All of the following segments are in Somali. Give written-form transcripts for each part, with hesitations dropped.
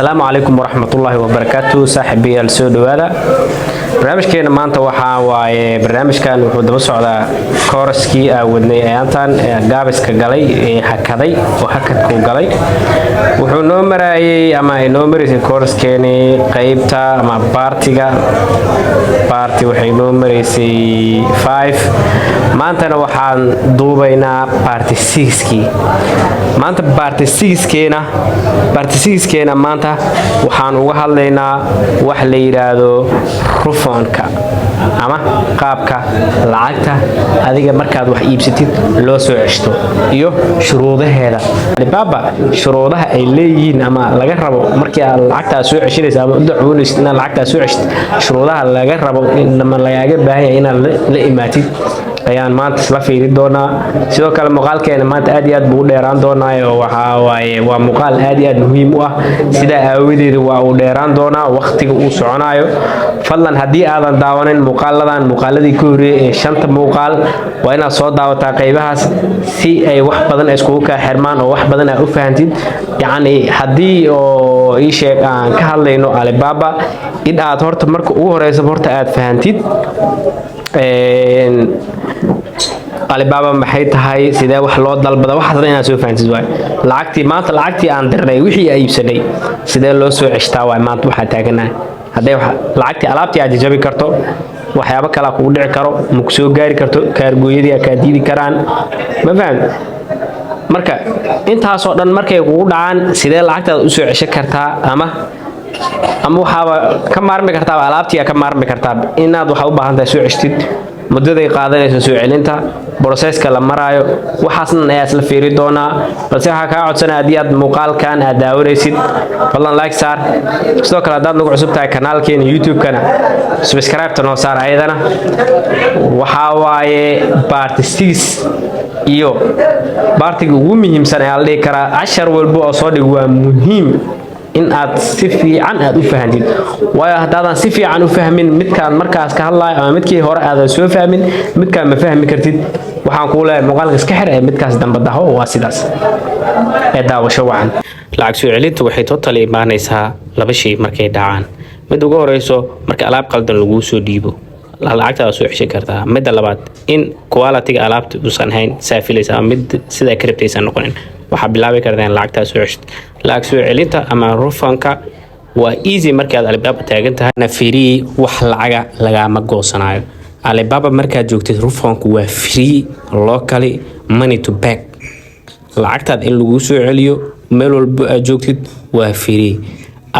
السلام عليكم ورحمة الله وبركاته صاحبي السود هذا برنامج كنا ما أنت وحى برنامج كان وحده بس على كورسكي أو أنتان جابس كجلي حكذي وحكت كجلي وحنومر أي أما نومر في كورس كني قيبتا أما بارتي وحنومر في 5 ما أنت وحن دوبينا بارتي 6 كي ما أنت بارتي 6 كنا maanta waxaan uga hadlaynaa wax la yiraahdo rufoonka ama qaabka lacagta adiga markaad wax iibsatid loo soo ceshto iyo shuruudaheeda Alibaba shuruudaha ay leeyihiin ama laga rabo markii aad lacagta soo ceshinayso ama u dacoonaysid inaad lacagta soo ceshto shuruudaha laga rabo in lagaaga baahan yahay inaad la imaatid ayaan maanta isla fiiri doonaa sidoo kale muuqaalkeena maanta aad iyo aad buu dheeraan doonaa waxa waaye waa muuqaal aad iyo aad muhiim u ah sida aawadeed waa uu dheeraan doonaa waqtiga uu soconayo fadlan hadii aadan daawanin muuqaaladii ku horeeyay ee shanta muuqaal waa inaad soo daawataa qaybahaas si ay wax badan isku ka xirmaan oo wax badan aad u fahantid yani hadii oo ii sheeg aan ka hadlayno Alibaba in aad horta marka ugu horeyso horta aad fahantid Alibaba maxay tahay sidee wax loo dalbado waxaad inaad soo fahansid waay lacagtii aan dirnay wixii ay iibsanay sidee loo soo ceshtaa waay maanta waxa taaganahay haday lacagtii alaabtii aad jabi karto waxyaabo kala kugu dhici karo ma ku soo gaari karto kaargooyadii ka diidi karaan ma faham marka intaas oo dhan markay kugu dhacaan sidee lacagtaada u soo ceshan kartaa ama waxaaba ka maarmi kartaa alaabtii ka maarmi kartaa inaad waxa u baahan tahay soo ceshtid muddaday qaadanayso soo celinta processka la maraayo waxaasna ayaa isla fiiri doonaa balse waxa ka codsanaa hadii aad muuqaalkan aad daawanaysid fadlan like saar sidoo kale hadaad nagu cusub tahay kanaalkeena YouTube-kana subscribe noo saar ayadana waxa waaye part 6 iyo bartiga ugu muhiimsan ee la dhihi karaa 10 walba oo soo dhig waa muhiim in aad si fiican aad u fahantid waayo hadaadan si fiican u fahmin midkaan markaas ka hadlay ama midkii hore aad soo fahmin midkaan ma fahmi kartid waxaan ku leeyahay muuqaalka iska xir ee midkaas dambe daho waa sidaas ee daawasho wacan lacag soo celintu waxay totally imaanaysaa laba shay markay dhacaan mid ugu horeyso marka alaab qaldan lagu soo dhiibo lacagta soo ceshan kartaa mid labaad in quality-ga alaabta uusan hayn saafilaysa mid sida karabtaysan noqonin waxa bilaabi kartaan lacagta soo cesht lacag soo celinta ama rufanka waa easy markaad Alibaba taagan tahay na free wax lacaga laga ma goosanayo Alibaba markaad joogtid rufanku waa free locally money to back lacagtaad in lagu soo celiyo meel walba aad joogtid waa free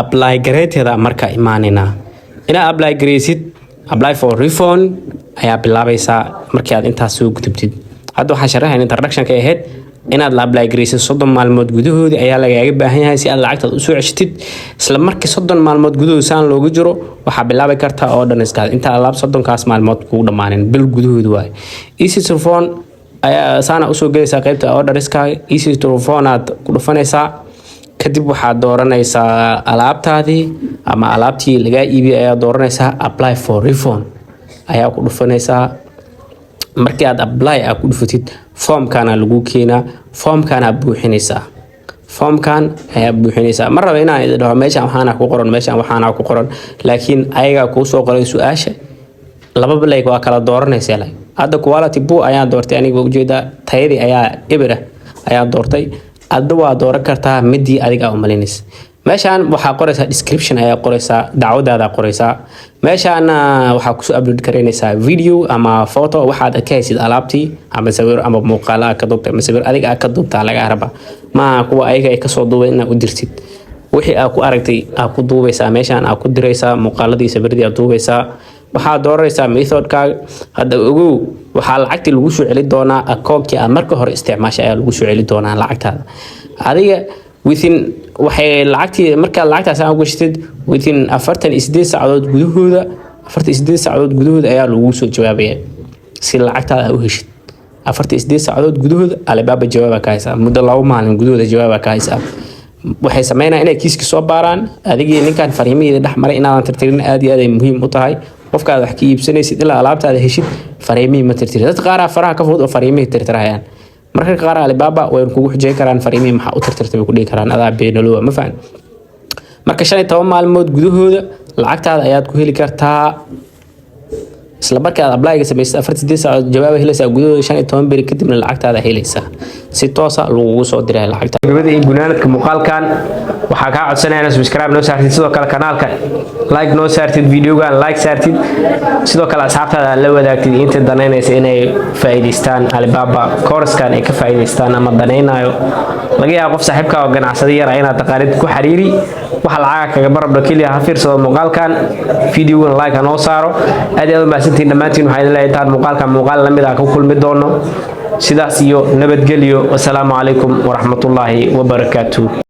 apply gareetada marka imaanina ina apply gareesid apply for refund ayaa bilaabaysaa markii aad intaas soo gudubtid hadda waxa sharaxay introduction ka ahayd inaad la apply gareysid 30 maalmood gudahood ayaa lagaaga baahan yahay si aad lacagtaada u soo ceshtid isla markii 30 maalmood gudahood saan loogu jiro waxa bilaabi kartaa oo dhan iska inta alaab 30 kaas maalmood ku dhamaanin bil gudahood waay easy to phone ayaa saana u soo gelaysaa qaybta order iska easy to phone aad ku dhufanaysaa kadib waxaad dooranaysaa alaabtaadii ama alaabtii laga iibiyay ayaa dooranaysaa apply for refund ayaa ku dhufanaysaa markii aad apply ku dhufatid formkana lagu keenaa formkana buuxinaysaa formkan ayaa buuxinaysaa mar raba inaan idhaho meeshan waxaana ku qoran laakiin ayaga ku soo qoray su'aasha laba bilayg waa kala dooranaysaa hadda quality buu ayaa doortay aniga ujeeda tayadii ayaa ibra ayaa doortay adda waa dooran kartaa midii adiga u maleynaysa meeshan waxa qoraysaa description ayaa qoraysaa dacwadaada qoraysaa meeshan waxa ku soo upload kareynaysaa video ama photo waxaad ka haysid alaabtii ama sawir ama muuqaal ka duubtay ama sawir adiga ka duubtaa laga raba ma kuwa ayaga ay ka soo duubay inaad u dirtid wixii aad ku aragtay aad ku duubaysaa meeshan aad ku diraysaa muuqaaladii sawiradii aad duubaysaa waxa dooranaysaa methodka hadda ugu waxa lacagtii lagu soo celin doonaa account-kii aad marka hore isticmaashay ayaa lagu soo celin doonaa lacagtaada adiga within waxay lacagtii marka lacagtaas aad gashtid within 48 saacadood gudahooda ayaa lagu soo jawaabayaa si lacagtaada u heshid 48 saacadood gudahooda Alibaba jawaab ka haysa muddo 2 maalin gudahooda jawaab ka haysa waxay sameynayaan inay kiiska soo baaraan adigii ninkan fariimadeeda dhaxmaray inaadan tirtirin aad iyo aad ay muhiim u tahay qofkaad wax ka iibsanaysid ilaa alaabtaada heshid fariimihii ma tirtirin dad qaar faraha ka fudud oo fariimihii tirtirayaan marka qaar Alibaba way kugu xijay karaan fariimihii maxaa u tirtirtay ku dhigi karaan adaa beenalo ma fahmin marka 15 maalmood gudahooda lacagtaada ayaad ku heli kartaa isla marka aad apply-ga sameysay 48 saacadood jawaab helaysaa gudahooda 15 beri kadibna lacagtaada helaysaa si toos ah lagu soo diray lacagta gabadha in gunaanadka muuqaalkan waxa ka codsanayna subscribe noo saartid sidoo kale kanaalka like noo saartid videogan like saartid sidoo kale asxaabtaada la wadaagtid inta danaynaysa inay faa'iideystaan Alibaba course-kan ay ka faa'iideystaan ama danaynayo laga yaabo qof saaxiibka oo ganacsade yar inaad taqaanid ku xiriiri waxa lacag kaga barabdo kaliya ha fiirsado muuqaalkan videogan like noo saaro aad ma santiin dhamaantiin waxay leedahay muuqaalkan muuqaal la mid ah ku kulmi doono sidaas iyo nabadgelyo wassalaamu calaykum wa rahmatullaahi wa barakaatuh